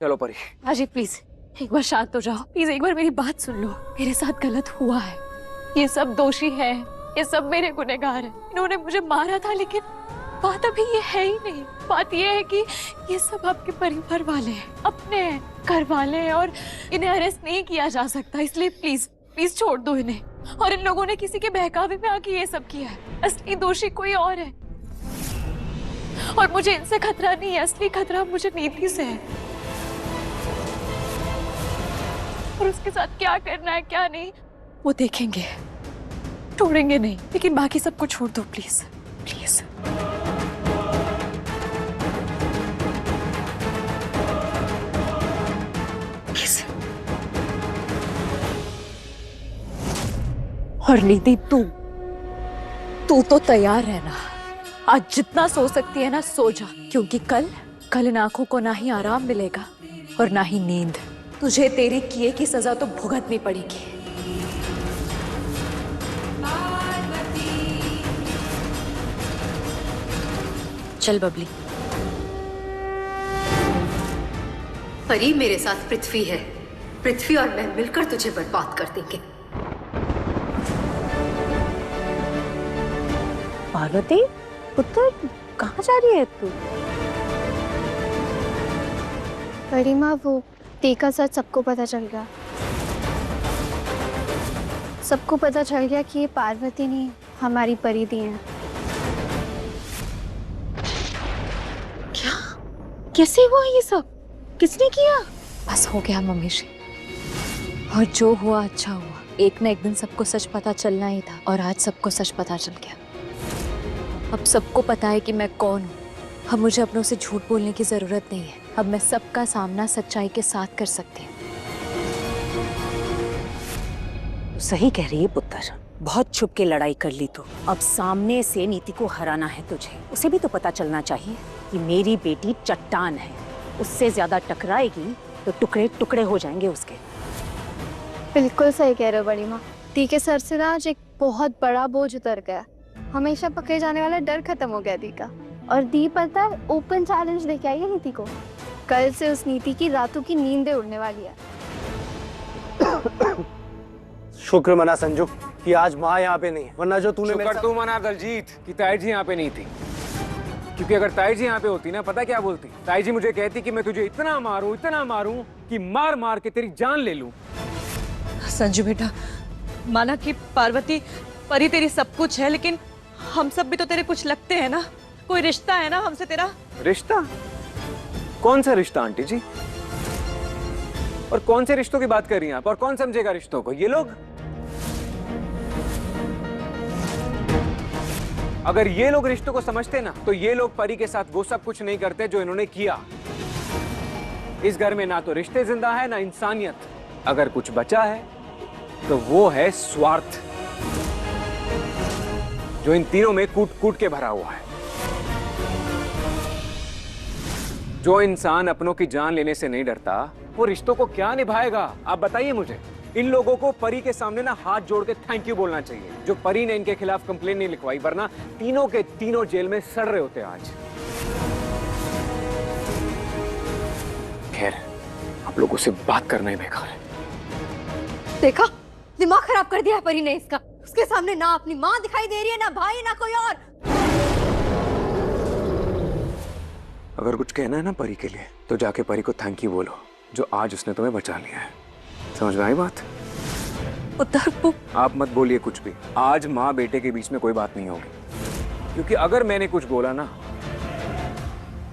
चलो परी। अजय प्लीज एक बार शांत हो जाओ, प्लीज एक बार मेरी बात सुन लो। मेरे साथ गलत हुआ है, ये सब दोषी है, ये सब मेरे गुनहगार है। इन्होंने मुझे मारा था, लेकिन बात अभी ये है ही नहीं। बात ये है कि ये सब आपके परिवार वाले हैं, अपने हैं, घर वाले हैं, और इन्हें अरेस्ट नहीं किया जा सकता। इसलिए प्लीज प्लीज छोड़ दो इन्हें। और इन लोगों ने किसी के बहकावे में आके ये सब किया है। असली दोषी कोई और है, और मुझे इनसे खतरा नहीं है। असली खतरा मुझे नीति से है, और उसके साथ क्या करना है क्या नहीं वो देखेंगे। छोड़ेंगे नहीं, लेकिन बाकी सबको छोड़ दो प्लीज प्लीज। और नीति तू तो तैयार रहना। आज जितना सो सकती है ना सो जा, क्योंकि कल इन आंखों को ना ही आराम मिलेगा और ना ही नींद। तुझे तेरे किए की सजा तो भुगतनी पड़ेगी। चल बबली। परी मेरे साथ पृथ्वी है, पृथ्वी और मैं मिलकर तुझे बर्बाद कर देंगे। पार्वती पुत्र कहाँ जा रही है तू? बड़ी माँ वो टीका सच सबको पता चल गया। सबको पता चल गया कि ये पार्वती नहीं हमारी परी दी है। क्या? कैसे हुआ ये सब? किसने किया? बस हो गया मम्मी जी, और जो हुआ अच्छा हुआ। एक ना एक दिन सबको सच पता चलना ही था, और आज सबको सच पता चल गया। अब सबको पता है कि मैं कौन हूँ। अब मुझे अपनों से झूठ बोलने की जरूरत नहीं है। अब मैं सबका सामना सच्चाई के साथ कर सकती हूँ। सही कह रही है पुत्र, बहुत छुप के लड़ाई कर ली तू। अब सामने से नीति को हराना है तुझे। उसे भी तो पता चलना चाहिए कि मेरी बेटी चट्टान है। उससे ज्यादा टकराएगी तो टुकड़े टुकड़े हो जाएंगे उसके। बिल्कुल सही कह रहे हो बड़ी माँ। दी के सर से आज एक बहुत बड़ा बोझ उतर गया। हमेशा पकड़े जाने वाला डर खत्म हो गया दी का। और दी पता है ओपन चैलेंज लेके आई है नीति को। कल से उस नीति की रातों की नींदें उड़ने वाली है। शुक्र मना संजू कि आज माँ यहाँ पे नहीं है, वरना जो तूने शुक्र तू मना दलजीत कि ताई जी यहाँ पे नहीं थी। क्योंकि अगर ताई जी यहाँ पे होती ना, पता क्या बोलती? ताई जी मुझे कहती कि मैं तुझे इतना मारूं कि मार मार के तेरी जान ले लूं। संजू बेटा, माना कि पार्वती परी तेरी सब कुछ है, लेकिन हम सब भी तो तेरे कुछ लगते हैं ना। कोई रिश्ता है ना हमसे तेरा? रिश्ता? कौन सा रिश्ता आंटी जी? और कौन से रिश्तों की बात कर रही हैं आप? और कौन समझेगा रिश्तों को? ये लोग? अगर ये लोग रिश्तों को समझते ना, तो ये लोग परी के साथ वो सब कुछ नहीं करते जो इन्होंने किया। इस घर में ना तो रिश्ते जिंदा है ना इंसानियत। अगर कुछ बचा है तो वो है स्वार्थ, जो इन तीनों में कूट कूट के भरा हुआ है। जो इंसान अपनों की जान लेने से नहीं डरता, वो रिश्तों को क्या निभाएगा? आप बताइए मुझे। इन लोगों को परी के सामने ना हाथ जोड़ के थैंक यू बोलना चाहिए, जो परी ने इनके खिलाफ कंप्लेन नहीं लिखवाई, वरना तीनों के तीनों जेल में सड़ रहे होते आज। खैर, आप लोगों से बात करना ही बेकार है। देखा, दिमाग खराब कर दिया है परी ने इसका। उसके सामने ना अपनी माँ दिखाई दे रही है, ना भाई, ना कोई और। अगर कुछ कहना है ना परी के लिए, तो जाके परी को थैंक यू बोलो, जो आज उसने तुम्हें बचा लिया है। समझ में आई बात? आप मत बोलिए कुछ भी। आज माँ बेटे के बीच में कोई बात नहीं होगी, क्योंकि अगर मैंने कुछ बोला ना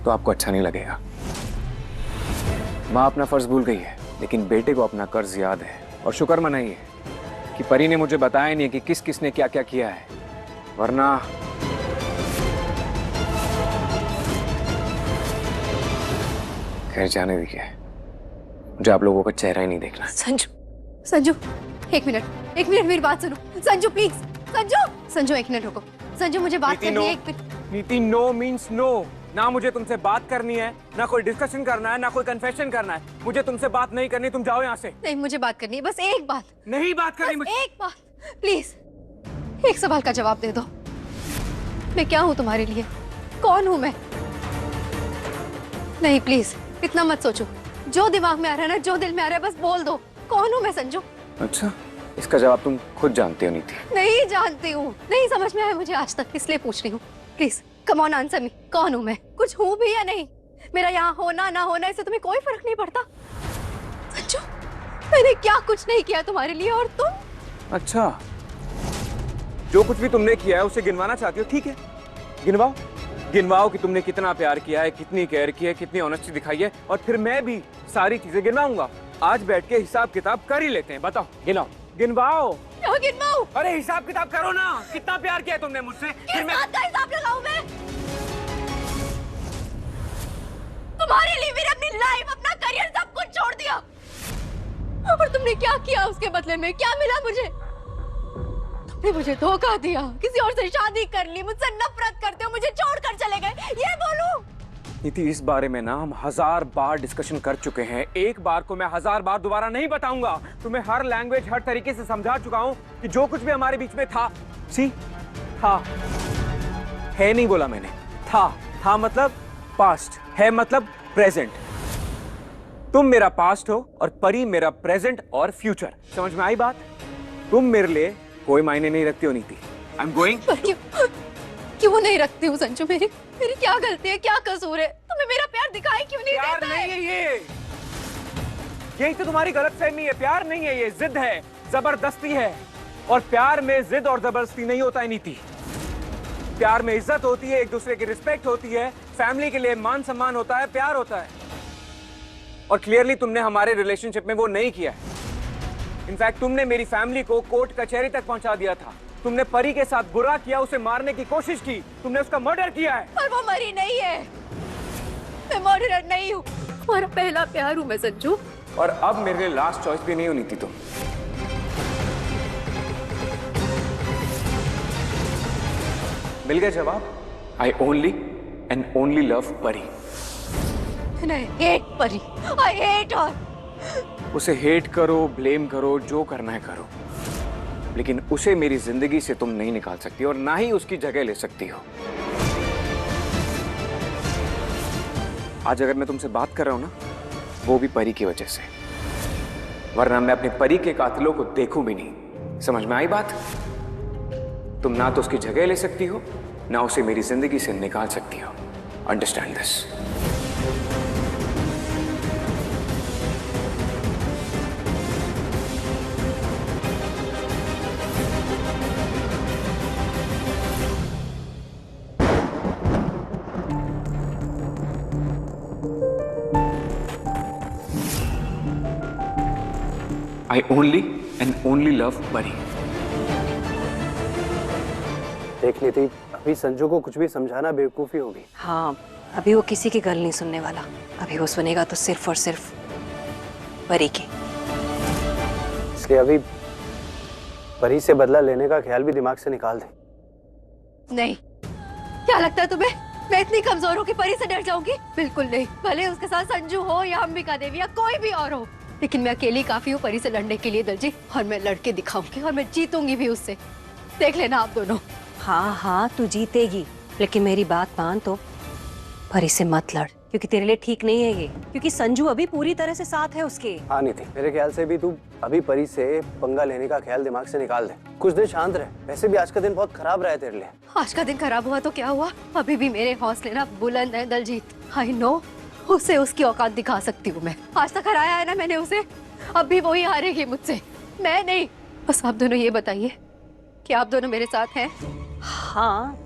तो आपको अच्छा नहीं लगेगा। माँ अपना फर्ज भूल गई है, लेकिन बेटे को अपना कर्ज याद है। और शुक्र मनाइए कि परी ने मुझे बताया नहीं कि किस किस ने क्या क्या किया है, वरना खैर जाने दीजिए, मुझे आप लोगों का चेहरा ही नहीं देखना। संजू एक मिनट मेरी बात सुनो। संजू प्लीज, संजू एक मिनट रुको। संजू मुझे बात करनी है एक मिनट। नीति, नो मीन्स नो। ना मुझे तुमसे बात करनी है, ना कोई डिस्कशन करना है, ना कोई कन्फेशन करना है। मुझे तुमसे बात नहीं करनी, तुम जाओ यहाँ से। नहीं, मुझे बात करनी है, बस एक बात। नहीं बात करनी मुझे। एक बात प्लीज, एक सवाल का जवाब दे दो। मैं क्या हूँ तुम्हारे लिए? कौन हूँ मैं? नहीं प्लीज, इतना मत सोचो। जो दिमाग में आ रहा है ना, जो दिल में आ रहा है, बस बोल दो। कौन हूँ मैं संजू? अच्छा, इसका जवाब तुम खुद जानती हो नीति। नहीं जानती हूँ, नहीं समझ में आया मुझे आज तक, इसलिए पूछ रही हूँ। Please come on answer me, कौन हूँ मैं? कुछ हूँ भी या नहीं? मेरा यहाँ होना ना होना इससे तुम्हें कोई फर्क नहीं पड़ता। संजू, मैंने क्या कुछ नहीं किया तुम्हारे लिए, और तुम? अच्छा, जो कुछ भी तुमने किया है उसे गिनवाना चाहती हो, ठीक है, गिनवाओ। गिनवाओ कि तुमने कितना प्यार किया है, कितनी केयर की है, कितनी ऑनेस्टी दिखाई है, और फिर मैं भी सारी चीजें गिनवाऊंगा। आज बैठ के हिसाब किताब कर ही लेते हैं। बताओ, गिनाओ, गिनवाओ। क्या गिनवाऊं? अरे हिसाब किताब करो ना, कितना प्यार किया है तुमने मुझसे। किस बात का हिसाब लगाऊं मैं? तुम्हारे लिए मैंने अपनी लाइफ, अपना करियर, सब कुछ छोड़ दिया, और तुमने क्या किया उसके बदले में? क्या मिला मुझे? तुमने मुझे धोखा दिया, किसी और से शादी कर ली, मुझसे नफरत करते हो, मुझे छोड़कर चले गए, ये बोलूं? नीति, इस बारे में ना हम 1000 बार डिस्कशन कर चुके हैं। एक बार को मैं 1000 बार दोबारा नहीं बताऊंगा। तुम्हें हर लैंग्वेज, हर तरीके से समझा चुका हूं कि जो कुछ भी हमारे बीच में था, था, है नहीं बोला मैंने, था मतलब पास्ट, है मतलब प्रेजेंट। तुम मेरा पास्ट हो और परी मेरा प्रेजेंट और फ्यूचर। समझ में आई बात? तुम मेरे लिए कोई मायने नहीं रखती हो नीति। I am going. क्यों नहीं रखती हूँ संजू? मेरी क्या गलती है, क्या कसूर है? तुम्हें मेरा प्यार दिखाई क्यों नहीं प्यार देता नहीं है ये, यही तो तुम्हारी गलतफहमी है। प्यार नहीं है ये, जिद है, जबरदस्ती है। और प्यार में जिद और जबरदस्ती नहीं होता है नीति। प्यार में इज्जत होती है, एक दूसरे की रिस्पेक्ट होती है, फैमिली के लिए मान सम्मान होता है, प्यार होता है। और क्लियरली तुमने हमारे रिलेशनशिप में वो नहीं किया है। इनफैक्ट तुमने मेरी फैमिली को कोर्ट कचहरी तक पहुंचा दिया था। तुमने परी के साथ बुरा किया, उसे मारने की कोशिश की, तुमने उसका मर्डर किया है। पर वो मरी नहीं है, मैं मर्डरर नहीं हूँ। तुम्हारा पहला प्यार हूँ मैं संजू। और अब मेरे लिए लास्ट चॉइस भी नहीं होनी थी तुम। मिल गया जवाब। I only and only love परी। I hate परी, I hate her। उसे हेट करो, ब्लेम करो, जो करना है करो, लेकिन उसे मेरी जिंदगी से तुम नहीं निकाल सकती और ना ही उसकी जगह ले सकती हो। आज अगर मैं तुमसे बात कर रहा हूं ना, वो भी परी की वजह से, वरना मैं अपने परी के कातिलों को देखूं भी नहीं। समझ में आई बात? तुम ना तो उसकी जगह ले सकती हो, ना उसे मेरी जिंदगी से निकाल सकती हो। Understand this. I only and only love परी। देख ली थी, अभी संजू को कुछ भी समझाना बेवकूफी होगी। हाँ, अभी वो किसी की गल नहीं सुनने वाला। अभी वो सुनेगा तो सिर्फ और सिर्फ परी की। इसलिए अभी परी से बदला लेने का ख्याल भी दिमाग से निकाल दे। नहीं, क्या लगता है तुम्हें मैं इतनी कमजोर हूँ कि परी से डर जाऊंगी? बिल्कुल नहीं। भले उसके साथ संजू हो या अंबिका देवी या कोई भी और हो, लेकिन मैं अकेली काफी हूँ परी से लड़ने के लिए दलजी, और मैं लड़के दिखाऊंगी और मैं जीतूंगी भी उससे। देख लेना आप दोनों। हाँ हाँ, तू जीतेगी, लेकिन मेरी बात मान तो परी से मत लड़, क्योंकि तेरे लिए ठीक नहीं है ये। क्योंकि संजू अभी पूरी तरह से साथ है उसके। हाँ नहीं थी, मेरे ख्याल से भी तू अभी परी से पंगा लेने का ख्याल दिमाग से निकाल दे। कुछ दिन शांत रहे। वैसे भी आज का दिन बहुत खराब रहा है तेरे लिए। आज का दिन खराब हुआ तो क्या हुआ? अभी भी मेरे हौसले ना बुलंद है दलजीत। आई नो, उसे उसकी औकात दिखा सकती हूँ मैं। आज तक हराया है ना मैंने उसे, अब भी वही हारेगी मुझसे, मैं नहीं। बस आप दोनों ये बताइए कि आप दोनों मेरे साथ हैं? हाँ,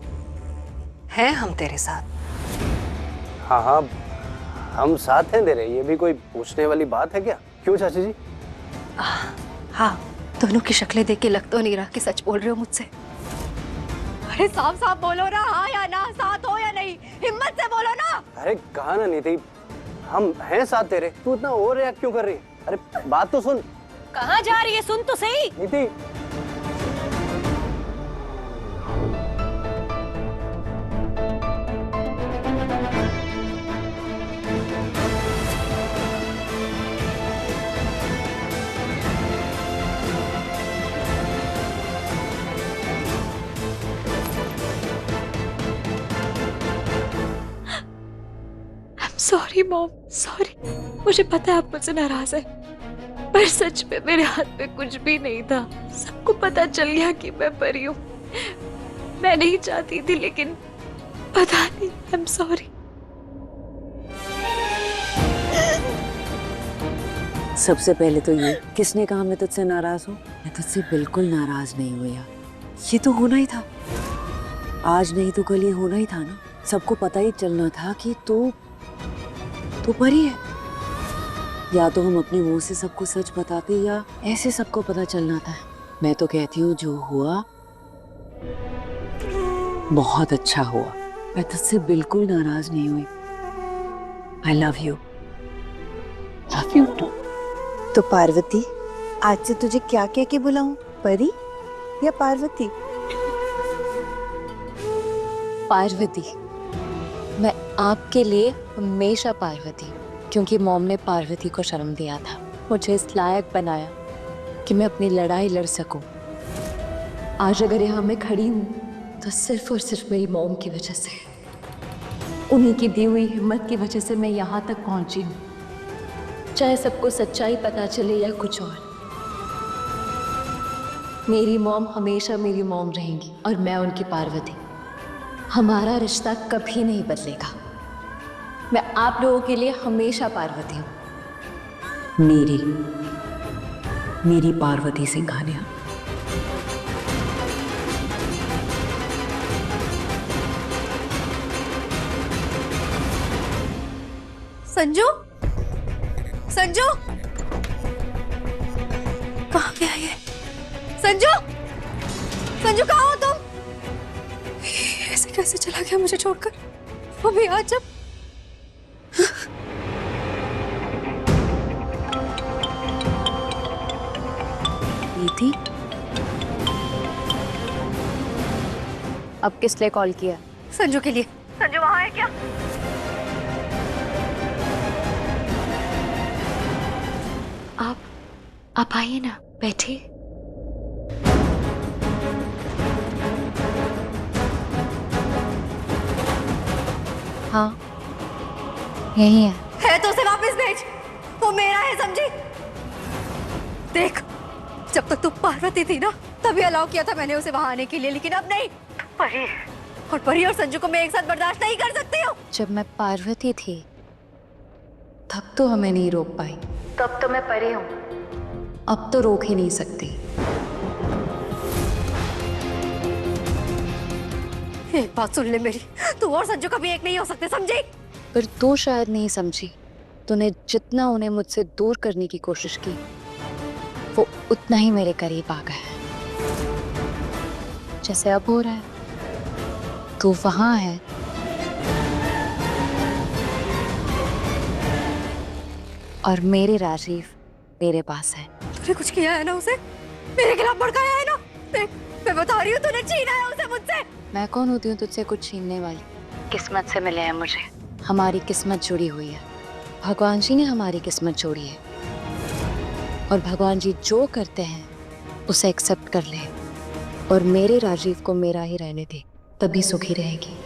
हैं हम तेरे साथ। हाँ हाँ, हम साथ हैं तेरे। ये भी कोई पूछने वाली बात है क्या? क्यों चाची जी? हाँ, दोनों की शक्लें देख के लग तो नहीं रहा कि सच बोल रहे हो मुझसे। अरे साफ साफ बोलो ना, हाँ या ना, साथ हो या नहीं, हिम्मत से बोलो ना। अरे कहा ना नीति, हम हैं साथ तेरे। तू इतना ओवर रिएक्ट क्यों कर रही है? अरे बात तो सुन। कहाँ जा रही है? सुन तो सही। नीति, सॉरी मॉम, सॉरी। मुझे पता है आप मुझसे नाराज है, पर सच में मेरे हाथ में कुछ भी नहीं था। सबको पता चल गया कि मैं परी हूँ। मैं नहीं चाहती थी, लेकिन पता नहीं। I am sorry. सबसे पहले तो ये, किसने कहा मैं तुझसे नाराज हूँ? मैं तुझसे बिल्कुल नाराज नहीं हुई यार। ये तो होना ही था, आज नहीं तो कल ये होना ही था ना। सबको पता ही चलना था कि तू परी है। या तो हम अपने मुंह से सबको सच बताते, या ऐसे सबको पता चलना था। मैं तो कहती हूँ जो हुआ बहुत अच्छा हुआ। मैं तुझसे बिल्कुल नाराज नहीं हुई। I love you. Love you too. तो पार्वती, आज से तुझे क्या कह के बुलाऊं, परी या पार्वती? पार्वती। मैं आपके लिए हमेशा पार्वती, क्योंकि मॉम ने पार्वती को जन्म दिया था, मुझे इस लायक बनाया कि मैं अपनी लड़ाई लड़ सकूं। आज अगर यहाँ मैं खड़ी हूँ तो सिर्फ और सिर्फ मेरी मॉम की वजह से, उन्हीं की दी हुई हिम्मत की वजह से मैं यहाँ तक पहुँची हूँ। चाहे सबको सच्चाई पता चले या कुछ और, मेरी मॉम हमेशा मेरी मॉम रहेंगी और मैं उनकी पार्वती। हमारा रिश्ता कभी नहीं बदलेगा। मैं आप लोगों के लिए हमेशा पार्वती हूँ। मेरी पार्वती सिंघानिया। संजू, संजू, कहाँ पे है ये? संजू, संजू कहाँ हो तुम? ऐसे कैसे चला गया मुझे छोड़कर? वो भी आज जब नीति, अब किस लिए कॉल किया? संजू के लिए। संजू वहाँ है क्या? आप आइए ना, बैठिए। हाँ, यही है तो उसे वापस भेज, वो मेरा है, समझी? देख, जब तक तू पार्वती थी ना, तभी अलाउ किया था मैंने उसे वहां आने के लिए, लेकिन अब नहीं। परी और परी और संजू को मैं एक साथ बर्दाश्त नहीं कर सकती हूँ। जब मैं पार्वती थी तब तो हमें नहीं रोक पाई, तब तो मैं परी हूँ, अब तो रोक ही नहीं सकती। एक बात सुन ले मेरी, तू और संजू कभी एक नहीं हो सकते, समझी? पर तू शायद नहीं समझी। तूने जितना उन्हें मुझसे दूर करने की कोशिश की, वो उतना ही मेरे करीब आ गया है। जैसे अब हो रहा है, तू वहां है और मेरे राजीव मेरे पास है। तूने कुछ किया है ना उसे, मेरे खिलाफ भड़काया है ना? देख, मैं बता रही हूँ, तूने छीना है उसे मुझसे। मैं कौन होती हूँ तुझसे कुछ छीनने वाली? किस्मत से मिले हैं मुझे, हमारी किस्मत जुड़ी हुई है। भगवान जी ने हमारी किस्मत जोड़ी है, और भगवान जी जो करते हैं उसे एक्सेप्ट कर ले, और मेरे राजीव को मेरा ही रहने दे, तभी सुखी रहेगी।